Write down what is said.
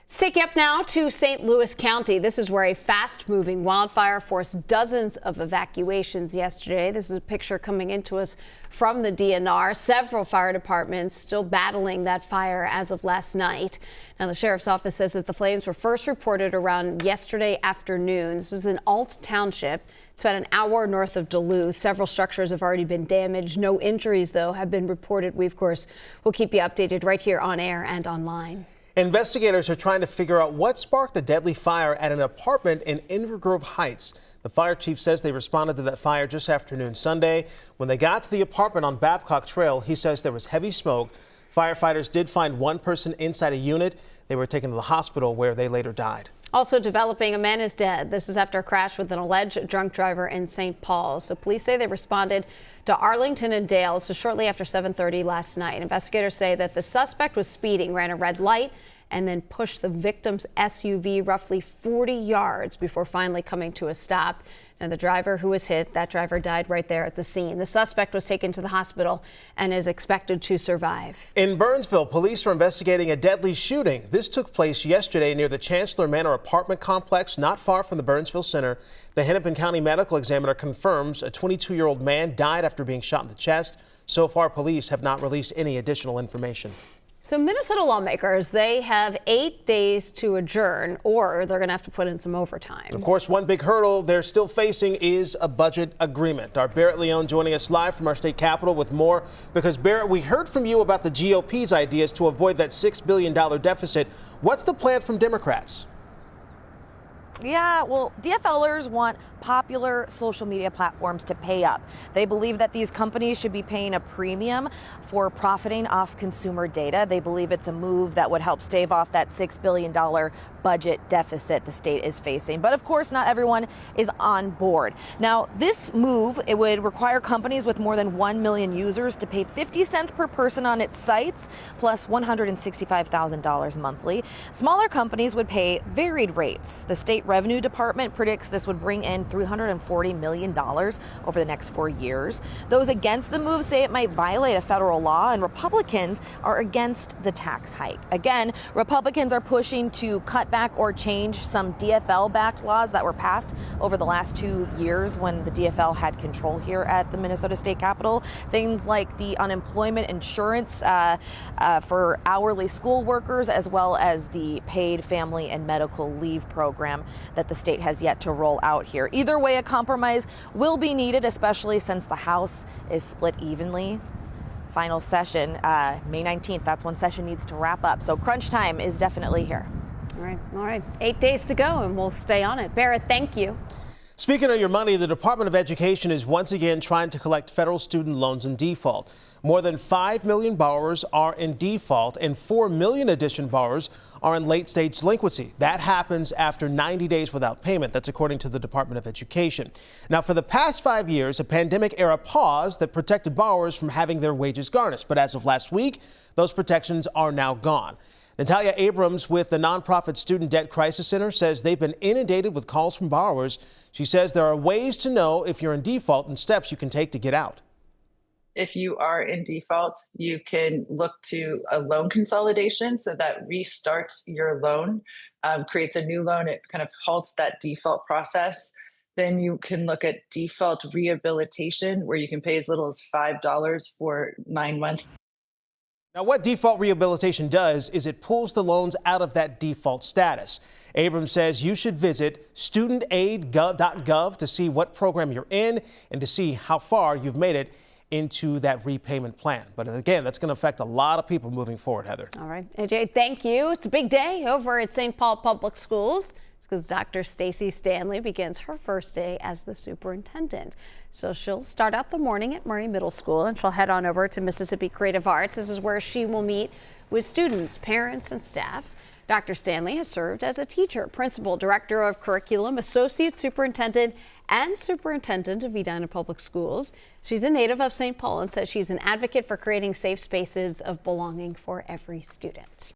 Let's take you up now to St. Louis County. This is where a fast-moving wildfire forced dozens of evacuations yesterday. This is a picture coming into us from the DNR. Several fire departments still battling that fire as of last night. Now, the sheriff's office says that the flames were first reported around yesterday afternoon. This was in Alt Township. It's about an hour north of Duluth. Several structures have already been damaged. No injuries, though, have been reported. We, of course, will keep you updated right here on air and online. Investigators are trying to figure out what sparked the deadly fire at an apartment in Inver Grove Heights. The fire chief says they responded to that fire just after noon Sunday. When they got to the apartment on Babcock Trail, he says there was heavy smoke. Firefighters did find one person inside a unit. They were taken to the hospital where they later died. Also developing, a man is dead. This is after a crash with an alleged drunk driver in St. Paul. So police say they responded to Arlington and Dale shortly after 7:30 last night. Investigators say that the suspect was speeding, ran a red light, and then pushed the victim's SUV roughly 40 yards before finally coming to a stop. Now, the driver who was hit, that driver died right there at the scene. The suspect was taken to the hospital and is expected to survive. In Burnsville, police are investigating a deadly shooting. This took place yesterday near the Chancellor Manor apartment complex, not far from the Burnsville Center. The Hennepin County Medical Examiner confirms a 22-year-old man died after being shot in the chest. So far, police have not released any additional information. So Minnesota lawmakers, they have 8 days to adjourn, or they're going to have to put in some overtime. Of course, one big hurdle they're still facing is a budget agreement. Our Barrett Leone joining us live from our state capitol with more. Because, Barrett, we heard from you about the GOP's ideas to avoid that $6 billion deficit. What's the plan from Democrats? Yeah, well, DFLers want popular social media platforms to pay up. They believe that these companies should be paying a premium for profiting off consumer data. They believe it's a move that would help stave off that $6 billion budget deficit the state is facing. But of course, not everyone is on board. Now, this move, it would require companies with more than 1 million users to pay 50 cents per person on its sites, plus $165,000 monthly. Smaller companies would pay varied rates. The state Revenue Department predicts this would bring in $340 million over the next 4 years. Those against the move say it might violate a federal law, and Republicans are against the tax hike. Again, Republicans are pushing to cut back or change some DFL-backed laws that were passed over the last 2 years when the DFL had control here at the Minnesota State Capitol. Things like the unemployment insurance for hourly school workers, as well as the paid family and medical leave program that the state has yet to roll out here. Either way, a compromise will be needed, especially since the House is split evenly. Final session, May 19th, that's when session needs to wrap up. So crunch time is definitely here. All right. 8 days to go, and we'll stay on it. Barrett, thank you. Speaking of your money, the Department of Education is once again trying to collect federal student loans in default. More than 5 million borrowers are in default, and 4 million additional borrowers are in late-stage delinquency. That happens after 90 days without payment. That's according to the Department of Education. Now, for the past 5 years, a pandemic-era pause that protected borrowers from having their wages garnished. But as of last week, those protections are now gone. Natalia Abrams with the nonprofit Student Debt Crisis Center says they've been inundated with calls from borrowers. She says there are ways to know if you're in default and steps you can take to get out. If you are in default, you can look to a loan consolidation. So that restarts your loan, creates a new loan. It kind of halts that default process. Then you can look at default rehabilitation, where you can pay as little as $5 for 9 months. Now, what default rehabilitation does is it pulls the loans out of that default status. Abrams says you should visit studentaid.gov to see what program you're in and to see how far you've made it into that repayment plan. But again, that's going to affect a lot of people moving forward, Heather. All right, AJ, thank you. It's a big day over at St. Paul Public Schools, because Dr. Stacy Stanley begins her first day as the superintendent. So she'll start out the morning at Murray Middle School, and she'll head on over to Mississippi Creative Arts. This is where she will meet with students, parents, and staff. Dr. Stanley has served as a teacher, principal, director of curriculum, associate superintendent, and superintendent of Edina Public Schools. She's a native of St. Paul and says she's an advocate for creating safe spaces of belonging for every student.